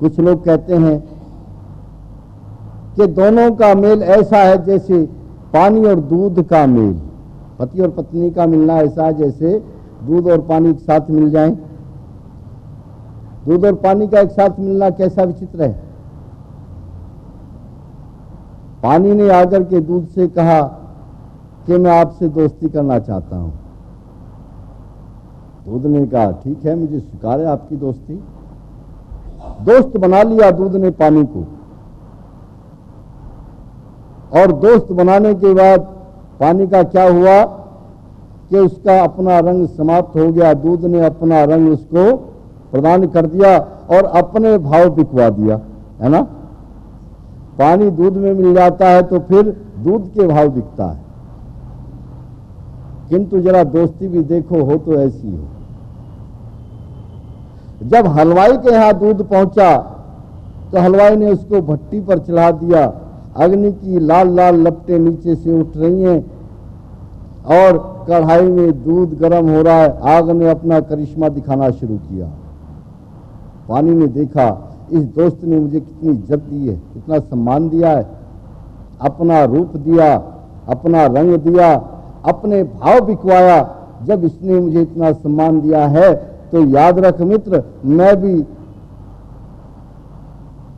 कुछ लोग कहते हैं कि दोनों का मेल ऐसा है जैसे पानी और दूध का मेल, पति और पत्नी का मिलना ऐसा है जैसे दूध और पानी एक साथ मिल जाएं। दूध और पानी का एक साथ मिलना कैसा विचित्र है। पानी ने आकर के दूध से कहा कि मैं आपसे दोस्ती करना चाहता हूं। दूध ने कहा ठीक है, मुझे स्वीकार है आपकी दोस्ती। दोस्त बना लिया दूध ने पानी को, और दोस्त बनाने के बाद पानी का क्या हुआ कि उसका अपना रंग समाप्त हो गया। दूध ने अपना रंग उसको प्रदान कर दिया और अपने भाव बिकवा दिया, है ना। पानी दूध में मिल जाता है तो फिर दूध के भाव बिकता है। किंतु जरा दोस्ती भी देखो हो तो ऐसी हो। जब हलवाई के यहां दूध पहुंचा तो हलवाई ने उसको भट्टी पर चढ़ा दिया। अग्नि की लाल लाल लपटें नीचे से उठ रही हैं और कढ़ाई में दूध गर्म हो रहा है। आग ने अपना करिश्मा दिखाना शुरू किया। पानी ने देखा इस दोस्त ने मुझे कितनी इज्जत दी है, कितना सम्मान दिया है, अपना रूप दिया, अपना रंग दिया, अपने भाव बिकवाया। जब इसने मुझे इतना सम्मान दिया है तो याद रख मित्र, मैं भी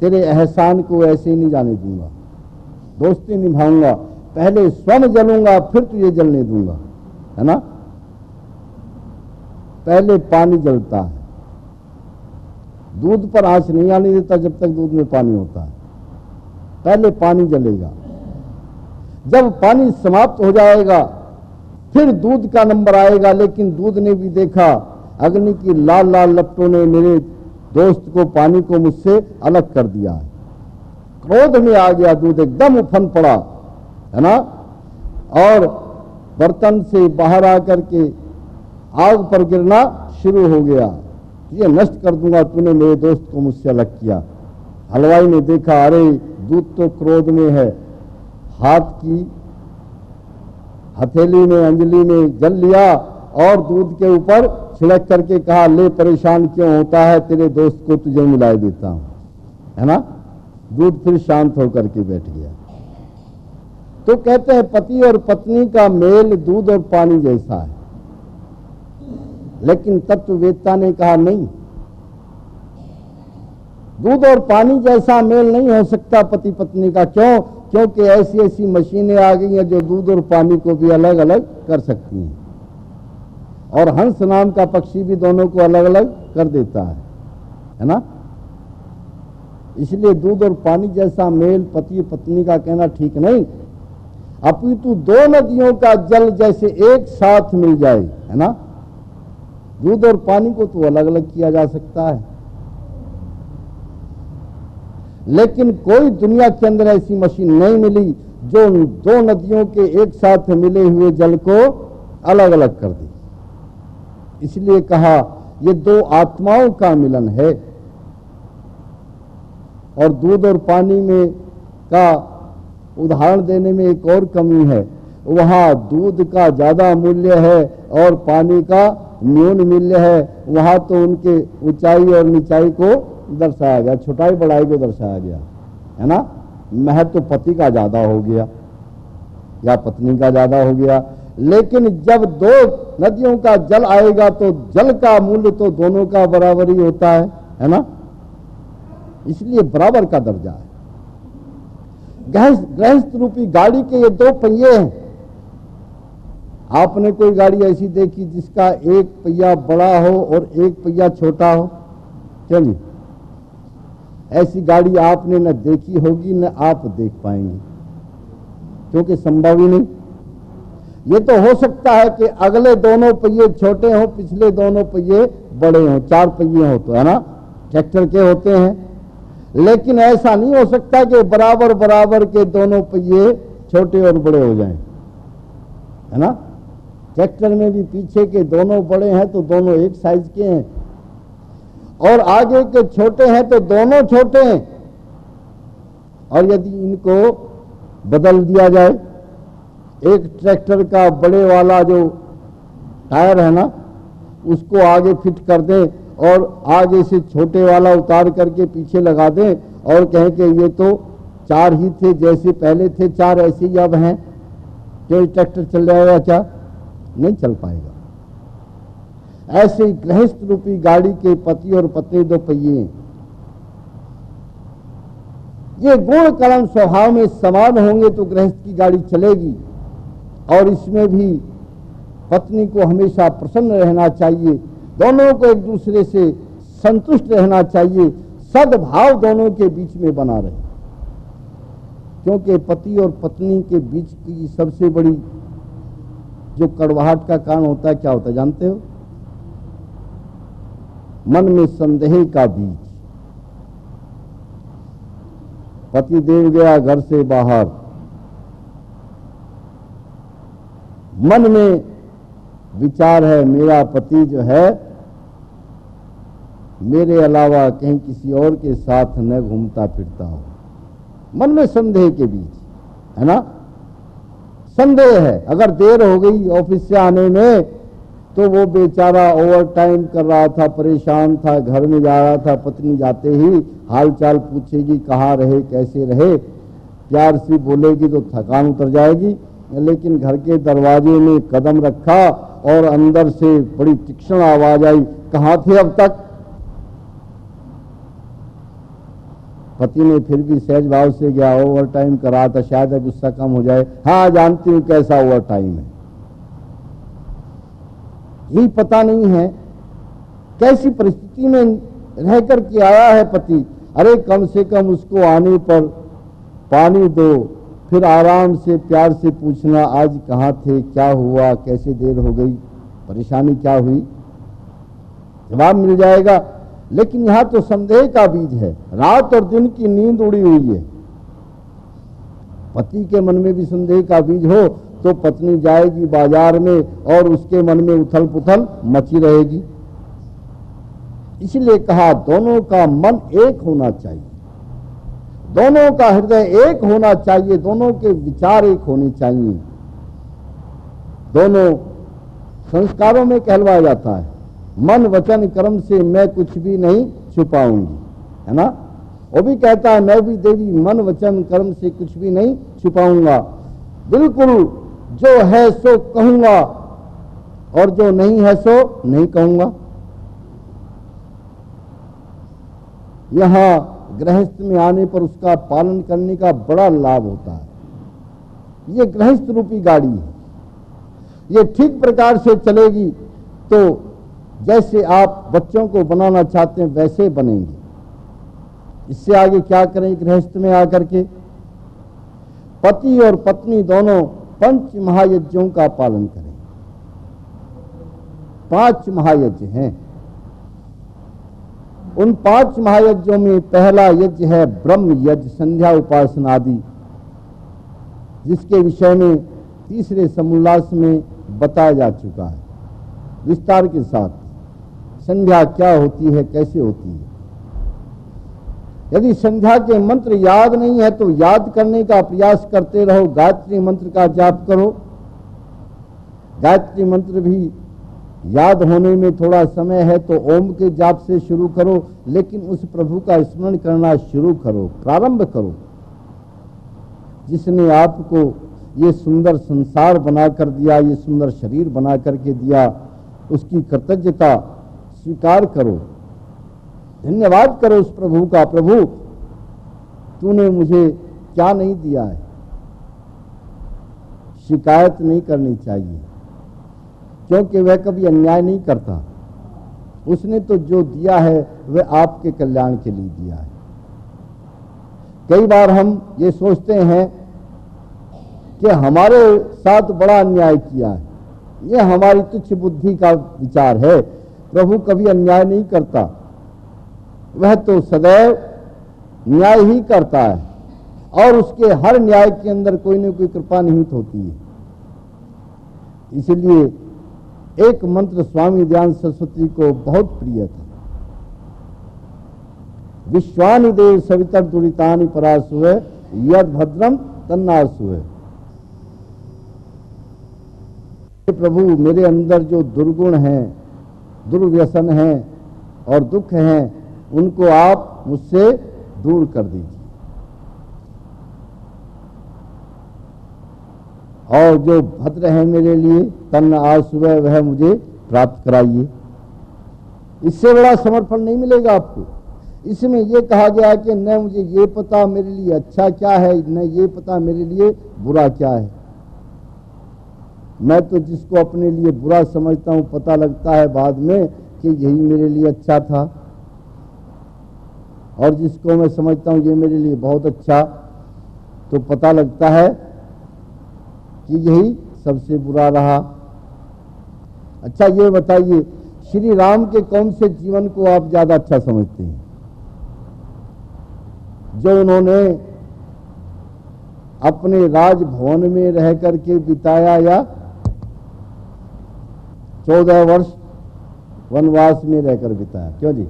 तेरे एहसान को ऐसे ही नहीं जाने दूंगा, दोस्ती निभाऊंगा। पहले स्वयं जलूंगा फिर तुझे जलने दूंगा, है ना। पहले पानी जलता है, दूध पर आंच नहीं आने देता जब तक दूध में पानी होता है। पहले पानी जलेगा, जब पानी समाप्त हो जाएगा फिर दूध का नंबर आएगा। लेकिन दूध ने भी देखा अग्नि की लाल लाल लपटों ने मेरे दोस्त को, पानी को मुझसे अलग कर दिया है। क्रोध में आ गया दूध, एकदम उफन पड़ा, है ना, और बर्तन से बाहर आकर के आग पर गिरना शुरू हो गया। ये नष्ट कर दूंगा, तूने मेरे दोस्त को मुझसे अलग किया। हलवाई ने देखा अरे दूध तो क्रोध में है, हाथ की हथेली में अंजलि में जल लिया और दूध के ऊपर छिड़क करके कहा ले परेशान क्यों होता है, तेरे दोस्त को तुझे मिलाए देता हूं, है ना। दूध फिर शांत होकर के बैठ गया। तो कहते हैं पति और पत्नी का मेल दूध और पानी जैसा है। लेकिन तत्ववेत्ता ने कहा नहीं, दूध और पानी जैसा मेल नहीं हो सकता पति पत्नी का। क्यों? क्योंकि ऐसी ऐसी मशीनें आ गई हैं जो दूध और पानी को भी अलग अलग कर सकती हैं, और हंस नाम का पक्षी भी दोनों को अलग अलग कर देता है ना। इसलिए दूध और पानी जैसा मेल पति पत्नी का कहना ठीक नहीं, अपितु दो नदियों का जल जैसे एक साथ मिल जाए, है ना। दूध और पानी को तो अलग अलग किया जा सकता है, लेकिन कोई दुनिया के अंदर ऐसी मशीन नहीं मिली जो दो नदियों के एक साथ मिले हुए जल को अलग अलग कर दे। इसलिए कहा ये दो आत्माओं का मिलन है। और दूध और पानी में का उदाहरण देने में एक और कमी है, वहां दूध का ज्यादा मूल्य है और पानी का न्यून मूल्य है। वहां तो उनके ऊंचाई और नीचाई को दर्शाया गया, छोटाई बड़ाई को दर्शाया गया, है ना। महत्व तो पति का ज्यादा हो गया या पत्नी का ज्यादा हो गया। लेकिन जब दो नदियों का जल आएगा तो जल का मूल्य तो दोनों का बराबर ही होता है ना। इसलिए बराबर का दर्जा है। गृहस्थ रूपी गाड़ी के ये दो पहिए हैं। आपने कोई गाड़ी ऐसी देखी जिसका एक पहिया बड़ा हो और एक पहिया छोटा हो? चलिए, ऐसी गाड़ी आपने न देखी होगी न आप देख पाएंगे, क्योंकि संभव ही नहीं। ये तो हो सकता है कि अगले दोनों पहिए छोटे हों, पिछले दोनों पहिए बड़े हों, चार पहिए हो तो, है ना, ट्रैक्टर के होते हैं। लेकिन ऐसा नहीं हो सकता कि बराबर बराबर के दोनों पहिए छोटे और बड़े हो जाएं, है ना। ट्रैक्टर में भी पीछे के दोनों बड़े हैं तो दोनों एक साइज के हैं, और आगे के छोटे हैं तो दोनों छोटे हैं। और यदि इनको बदल दिया जाए, एक ट्रैक्टर का बड़े वाला जो टायर है ना, उसको आगे फिट कर दें और आगे से छोटे वाला उतार करके पीछे लगा दें और कहें कि ये तो 4 ही थे, जैसे पहले थे 4 ऐसे ही अब हैं, तो ट्रैक्टर चल जाएगा क्या? नहीं चल पाएगा। ऐसे ही गृहस्थ रूपी गाड़ी के पति और पत्नी 2 पहिए हैं। ये गुण कर्म स्वभाव में समान होंगे तो गृहस्थ की गाड़ी चलेगी। और इसमें भी पत्नी को हमेशा प्रसन्न रहना चाहिए, दोनों को एक दूसरे से संतुष्ट रहना चाहिए, सद्भाव दोनों के बीच में बना रहे। क्योंकि पति और पत्नी के बीच की सबसे बड़ी जो कड़वाहट का कारण होता है, क्या होता है जानते हो? मन में संदेह का बीज। पति देव गया घर से बाहर, मन में विचार है मेरा पति जो है मेरे अलावा कहीं किसी और के साथ न घूमता फिरता हो। मन में संदेह के बीच, है ना? संदेह है। अगर देर हो गई ऑफिस से आने में तो वो बेचारा ओवर टाइम कर रहा था, परेशान था, घर में जा रहा था, पत्नी जाते ही हाल चाल पूछेगी, कहाँ रहे, कैसे रहे, प्यार से बोलेगी तो थकान उतर जाएगी। लेकिन घर के दरवाजे में कदम रखा और अंदर से बड़ी तीक्ष्ण आवाज आई, कहाँ थे अब तक? पति ने फिर भी सहज भाव से गया, ओवर टाइम कर रहा था, शायद गुस्सा कम हो जाए। हाँ जानती हूं कैसा ओवर टाइम है। यही पता नहीं है कैसी परिस्थिति में रह करके आया है पति। अरे कम से कम उसको आने पर पानी दो, फिर आराम से प्यार से पूछना आज कहाँ थे, क्या हुआ, कैसे देर हो गई, परेशानी क्या हुई, जवाब मिल जाएगा। लेकिन यहां तो संदेह का बीज है, रात और दिन की नींद उड़ी हुई है। पति के मन में भी संदेह का बीज हो तो पत्नी जाएगी बाजार में और उसके मन में उथल पुथल मची रहेगी। इसलिए कहा दोनों का मन एक होना चाहिए, दोनों का हृदय एक होना चाहिए, दोनों के विचार एक होने चाहिए। दोनों संस्कारों में कहलवाया जाता है, मन वचन कर्म से मैं कुछ भी नहीं छुपाऊंगी, है ना? वो भी कहता है मैं भी देवी मन वचन कर्म से कुछ भी नहीं छुपाऊंगा, बिल्कुल जो है सो कहूंगा और जो नहीं है सो नहीं कहूंगा। यहां गृहस्थ में आने पर उसका पालन करने का बड़ा लाभ होता है। ये गृहस्थ रूपी गाड़ी है, ये ठीक प्रकार से चलेगी तो जैसे आप बच्चों को बनाना चाहते हैं वैसे बनेंगे। इससे आगे क्या करें गृहस्थ में आकर के? पति और पत्नी दोनों 5 महायज्ञों का पालन करें। 5 महायज्ञ हैं। उन 5 महायज्ञों में पहला यज्ञ है ब्रह्म यज्ञ, संध्या उपासना आदि, जिसके विषय में तीसरे समोल्लास में बताया जा चुका है विस्तार के साथ। संध्या क्या होती है, कैसे होती है? यदि संध्या के मंत्र याद नहीं है तो याद करने का प्रयास करते रहो। गायत्री मंत्र का जाप करो। गायत्री मंत्र भी याद होने में थोड़ा समय है तो ओम के जाप से शुरू करो, लेकिन उस प्रभु का स्मरण करना शुरू करो, प्रारंभ करो जिसने आपको ये सुंदर संसार बना कर दिया, ये सुंदर शरीर बना करके दिया। उसकी कृतज्ञता स्वीकार करो, धन्यवाद करो उस प्रभु का। प्रभु तूने मुझे क्या नहीं दिया है। शिकायत नहीं करनी चाहिए क्योंकि वह कभी अन्याय नहीं करता। उसने तो जो दिया है वह आपके कल्याण के लिए दिया है। कई बार हम ये सोचते हैं कि हमारे साथ बड़ा अन्याय किया है, यह हमारी तुच्छ बुद्धि का विचार है। प्रभु कभी अन्याय नहीं करता, वह तो सदैव न्याय ही करता है और उसके हर न्याय के अंदर कोई न कोई कृपा निहित होती है। इसलिए एक मंत्र स्वामी दयानंद सरस्वती को बहुत प्रिय था, विश्वानि देव सवितर दुरितानि परासुवे यद भद्रम तन्नासुवे। प्रभु मेरे अंदर जो दुर्गुण हैं, दुर्व्यसन हैं, और दुख हैं उनको आप मुझसे दूर कर दीजिए, और जो भद्र है मेरे लिए तन आज सुबह वह मुझे प्राप्त कराइए। इससे बड़ा समर्पण नहीं मिलेगा आपको। इसमें यह कहा गया कि न मुझे ये पता मेरे लिए अच्छा क्या है, न ये पता मेरे लिए बुरा क्या है। मैं तो जिसको अपने लिए बुरा समझता हूं पता लगता है बाद में कि यही मेरे लिए अच्छा था, और जिसको मैं समझता हूं ये मेरे लिए बहुत अच्छा, तो पता लगता है कि यही सबसे बुरा रहा। अच्छा ये बताइए, श्री राम के कौन से जीवन को आप ज्यादा अच्छा समझते हैं? जो उन्होंने अपने राजभवन में रह करके बिताया, या 14 वर्ष वनवास में रहकर बिताया? क्यों जी,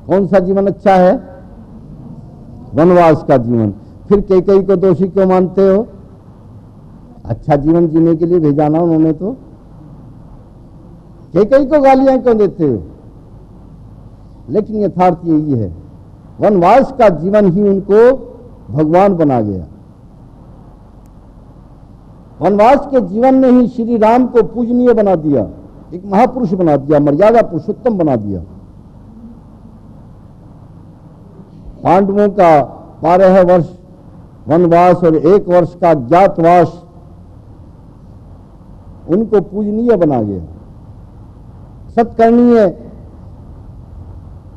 कौन सा जीवन अच्छा है? वनवास का जीवन। फिर कैकेयी को दोषी क्यों मानते हो? अच्छा जीवन जीने के लिए भेजा ना उन्होंने, तो कैकेयी को गालियां क्यों देते हो? लेकिन यथार्थ यही है, वनवास का जीवन ही उनको भगवान बना गया। वनवास के जीवन ने ही श्री राम को पूजनीय बना दिया, एक महापुरुष बना दिया, मर्यादा पुरुषोत्तम बना दिया। पांडवों का 12 वर्ष वनवास और 1 वर्ष का ज्ञातवास उनको पूजनीय बना गया। सत्कर्णीय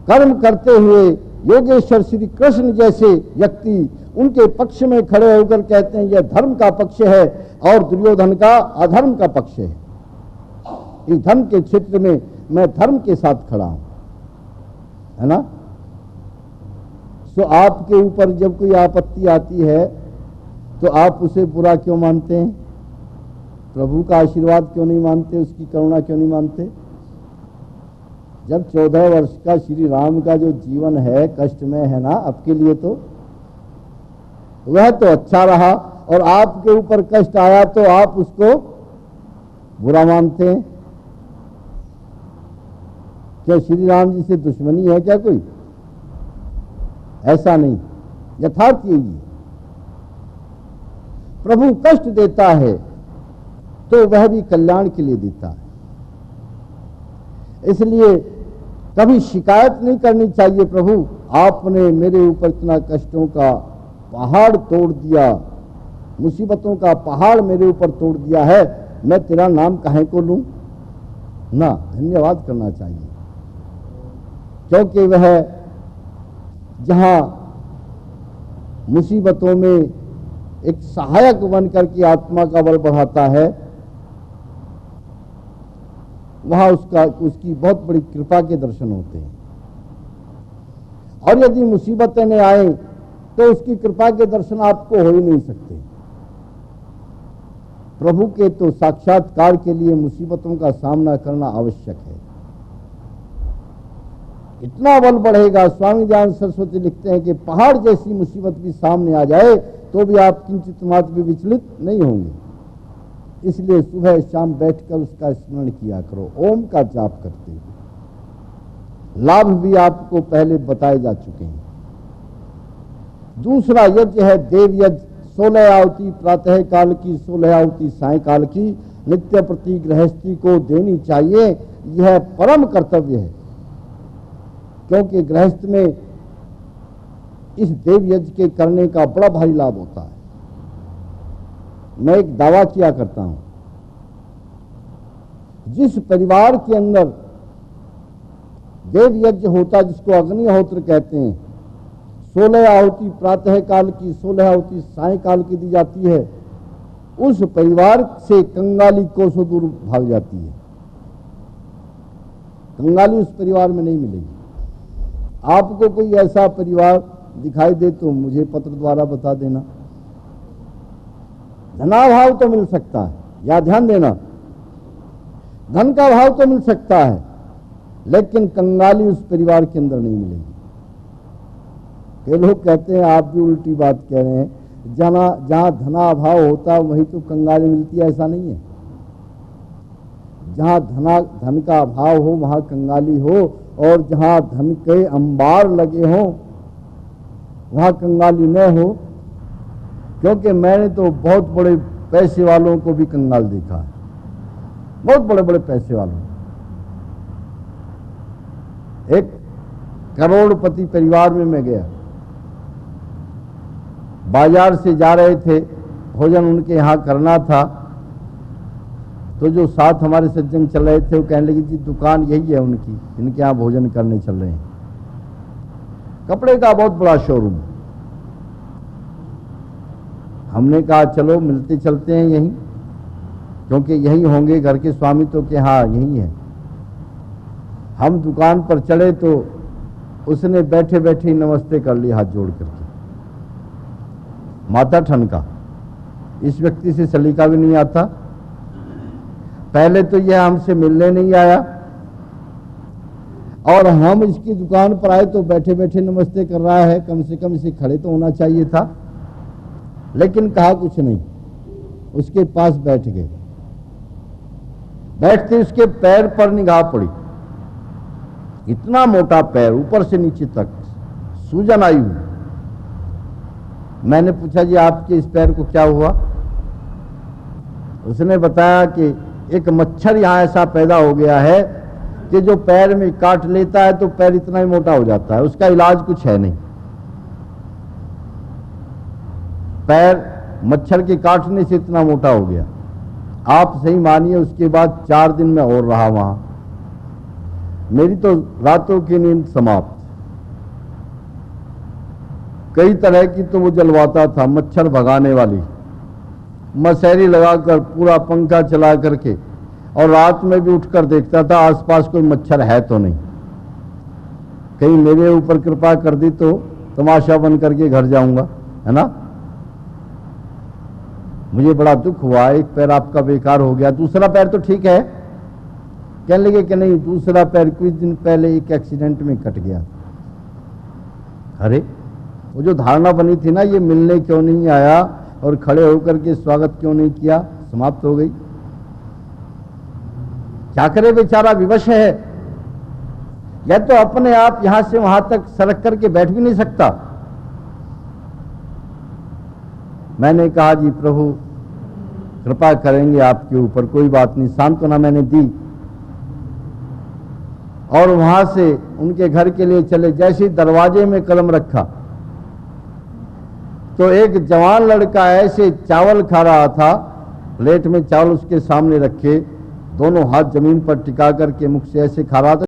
कर्म करते हुए योगेश्वर श्री कृष्ण जैसे व्यक्ति उनके पक्ष में खड़े होकर कहते हैं यह धर्म का पक्ष है और दुर्योधन का अधर्म का पक्ष है। इस धर्म के क्षेत्र में मैं धर्म के साथ खड़ा हूं, है ना? तो आपके ऊपर जब कोई आपत्ति आती है तो आप उसे बुरा क्यों मानते हैं? प्रभु का आशीर्वाद क्यों नहीं मानते? उसकी करुणा क्यों नहीं मानते? जब 14 वर्ष का श्री राम का जो जीवन है कष्ट में है ना आपके लिए, तो वह तो अच्छा रहा, और आपके ऊपर कष्ट आया तो आप उसको बुरा मानते हैं। क्या श्री राम जी से दुश्मनी है क्या कोई? ऐसा नहीं, यथार्थ यही है। प्रभु कष्ट देता है तो वह भी कल्याण के लिए देता है। इसलिए कभी शिकायत नहीं करनी चाहिए, प्रभु आपने मेरे ऊपर इतना कष्टों का पहाड़ तोड़ दिया, मुसीबतों का पहाड़ मेरे ऊपर तोड़ दिया है, मैं तेरा नाम काहे को लूं? ना, धन्यवाद करना चाहिए, क्योंकि वह जहां मुसीबतों में एक सहायक बनकर के आत्मा का बल बढ़ाता है, वहां उसकी बहुत बड़ी कृपा के दर्शन होते हैं। और यदि मुसीबतें न आए तो उसकी कृपा के दर्शन आपको हो ही नहीं सकते। प्रभु के तो साक्षात्कार के लिए मुसीबतों का सामना करना आवश्यक है। इतना बल बढ़ेगा, स्वामी दयानंद सरस्वती लिखते हैं कि पहाड़ जैसी मुसीबत भी सामने आ जाए तो भी आप किंचित मात्र भी विचलित नहीं होंगे। इसलिए सुबह शाम बैठकर उसका स्मरण किया करो, ओम का जाप करते हुए। लाभ भी आपको पहले बताए जा चुके हैं। दूसरा यज्ञ है देव यज्ञ, 16 आहुति प्रातः काल की, 16 आहुति सायकाल की नित्य प्रति गृहस्थी को देनी चाहिए। यह परम कर्तव्य है, क्योंकि गृहस्थ में इस देव यज्ञ के करने का बड़ा भारी लाभ होता है। मैं एक दावा किया करता हूं, जिस परिवार के अंदर देव यज्ञ होता, जिसको अग्निहोत्र कहते हैं, 16 आहुति प्रातः काल की, 16 आहुति सायकाल की दी जाती है, उस परिवार से कंगाली कोसों दूर भाग जाती है। कंगाली उस परिवार में नहीं मिलेगी। आपको कोई ऐसा परिवार दिखाई दे तो मुझे पत्र द्वारा बता देना। धनाभाव तो मिल सकता है, या ध्यान देना, धन का भाव तो मिल सकता है, लेकिन कंगाली उस परिवार के अंदर नहीं मिलेगी। कई लोग कहते हैं आप भी उल्टी बात कह रहे हैं, जहां धनाभाव होता है वहीं तो कंगाली मिलती है, ऐसा नहीं है। जहाँ धन का अभाव हो वहाँ कंगाली हो, और जहाँ धन के अंबार लगे हों वहाँ कंगाली न हो। क्योंकि मैंने तो बहुत बड़े पैसे वालों को भी कंगाल देखा है, बहुत बड़े बड़े पैसे वालों। एक करोड़पति परिवार में मैं गया, बाजार से जा रहे थे, भोजन उनके यहाँ करना था, तो जो साथ हमारे सज्जन चल रहे थे वो कहने लगे जी दुकान यही है उनकी, इनके यहाँ भोजन करने चल रहे हैं। कपड़े का बहुत बड़ा शोरूम। हमने कहा चलो मिलते चलते हैं यहीं, क्योंकि यही होंगे घर के स्वामी, तो कि हाँ यही है। हम दुकान पर चढ़े तो उसने बैठे बैठे ही नमस्ते कर लिया हाथ जोड़ करके। माथा ठनका, इस व्यक्ति से सलीका भी नहीं आता। पहले तो यह हमसे मिलने नहीं आया, और हम इसकी दुकान पर आए तो बैठे बैठे नमस्ते कर रहा है। कम से कम इसे खड़े तो होना चाहिए था, लेकिन कहा कुछ नहीं। उसके पास बैठ गए। बैठते उसके पैर पर निगाह पड़ी, इतना मोटा पैर ऊपर से नीचे तक, सूजन आई हुई। मैंने पूछा जी आपके इस पैर को क्या हुआ? उसने बताया कि एक मच्छर यहां ऐसा पैदा हो गया है कि जो पैर में काट लेता है तो पैर इतना ही मोटा हो जाता है, उसका इलाज कुछ है नहीं। पैर मच्छर के काटने से इतना मोटा हो गया। आप सही मानिए, उसके बाद 4 दिन में और रहा वहां। मेरी तो रातों की नींद समाप्त। कई तरह की तो वो जलवाता था, मच्छर भगाने वाली, मशहरी लगाकर पूरा पंखा चला करके, और रात में भी उठकर देखता था आसपास कोई मच्छर है तो नहीं, कहीं मेरे ऊपर कृपा कर दी तो तमाशा बन करके घर जाऊंगा, है ना। मुझे बड़ा दुख हुआ, एक पैर आपका बेकार हो गया, दूसरा पैर तो ठीक है। कहने लगे कि नहीं, दूसरा पैर कुछ दिन पहले एक एक्सीडेंट में कट गया। अरे वो जो धारणा बनी थी ना, ये मिलने क्यों नहीं आया और खड़े होकर के स्वागत क्यों नहीं किया, समाप्त हो गई। क्या करे बेचारा, विवश है, या तो अपने आप यहां से वहां तक सरक करके बैठ भी नहीं सकता। मैंने कहा जी प्रभु कृपा करेंगे आपके ऊपर, कोई बात नहीं, सांत्वना मैंने दी। और वहां से उनके घर के लिए चले। जैसे ही दरवाजे में कदम रखा तो एक जवान लड़का ऐसे चावल खा रहा था, प्लेट में चावल उसके सामने रखे, दोनों हाथ जमीन पर टिका करके मुख से ऐसे खा रहा था।